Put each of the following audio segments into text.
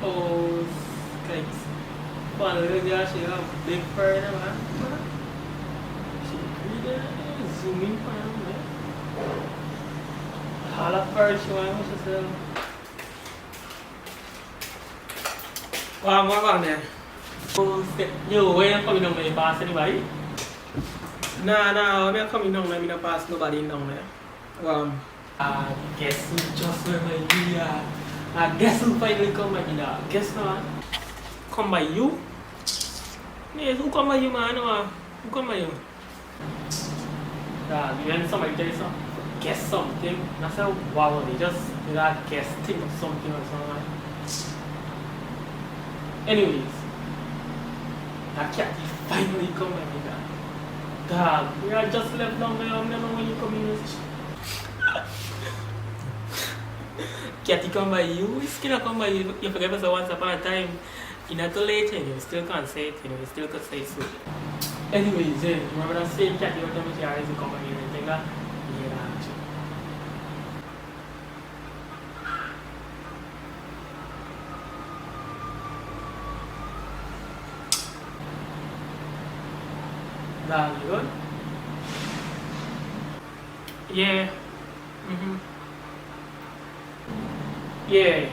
Oh, guys. Paano nagaya siya? Big fire naman. Siyempre, zoom in pa naman eh. Halap fire siya mo siya sa... Wow, mga bang eh. Yo, wala kami nang may pasa ni Bay? May kami nang may pasa no ba din nang eh. Guess who just where my idea? Guess who finally come my idea? Guess naman? Come by you? Yes, who come by you man? Who come by you? When somebody tells you guess something, not say wow, they just guess think of something or something. Anyways, that cat finally come by me. Dog, we are just left down there. I never when you come in. Catty come by you, it's gonna come by you. You forget us once upon a time. You're not too late, and you still can't say it, you still could say so. Anyways, remember that same cat you were telling me she always come by you and think that? Yeah, actually. Nah, you good? Yeah. Yeah.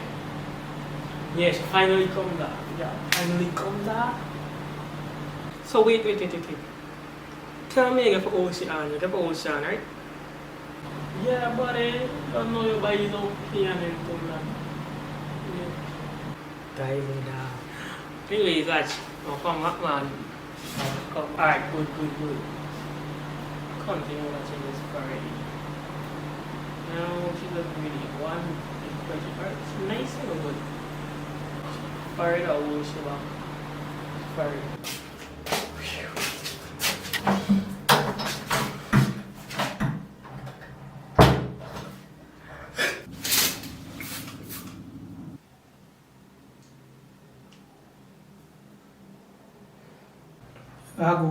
Yeah, she finally come back. Yeah, finally come back. So wait. Tell me again for Ocean. You're for Ocean, right? Yeah, but I don't know you by you don't piano and that. Yeah. Diving down. Anyways, that's come up man. Alright, good. Continue watching this party. Now she doesn't really want it's nice and good. Party that will show up. Party. Bago.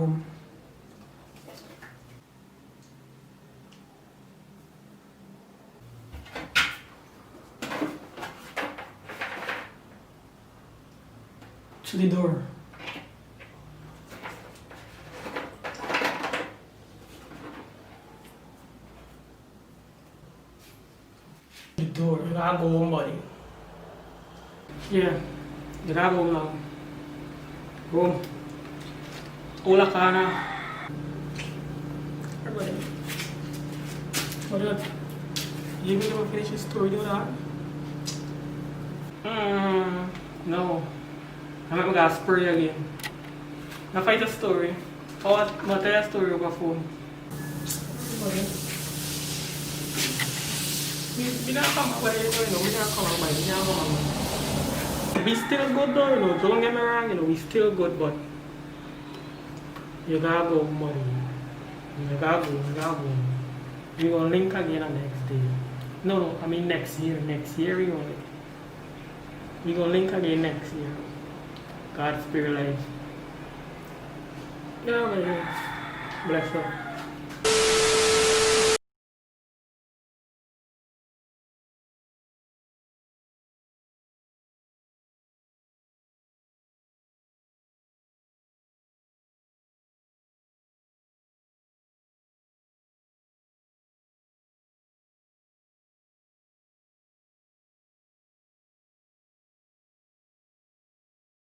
To the door. The door. You gotta go home, buddy. Yeah. You gotta go now. Go. Hola, Kana. What up? You need to finish your story, do that? No. I'm not gonna spur you again. Now fight a story. I'll tell you a story over phone. We not come away, we not come away, we still good though, don't get me wrong, we still good, but you gotta go money. You gotta go. We gonna link again on next day. No, I mean next year. Next year we gonna link again next year. God's spirit life. Yeah, man. Bless up.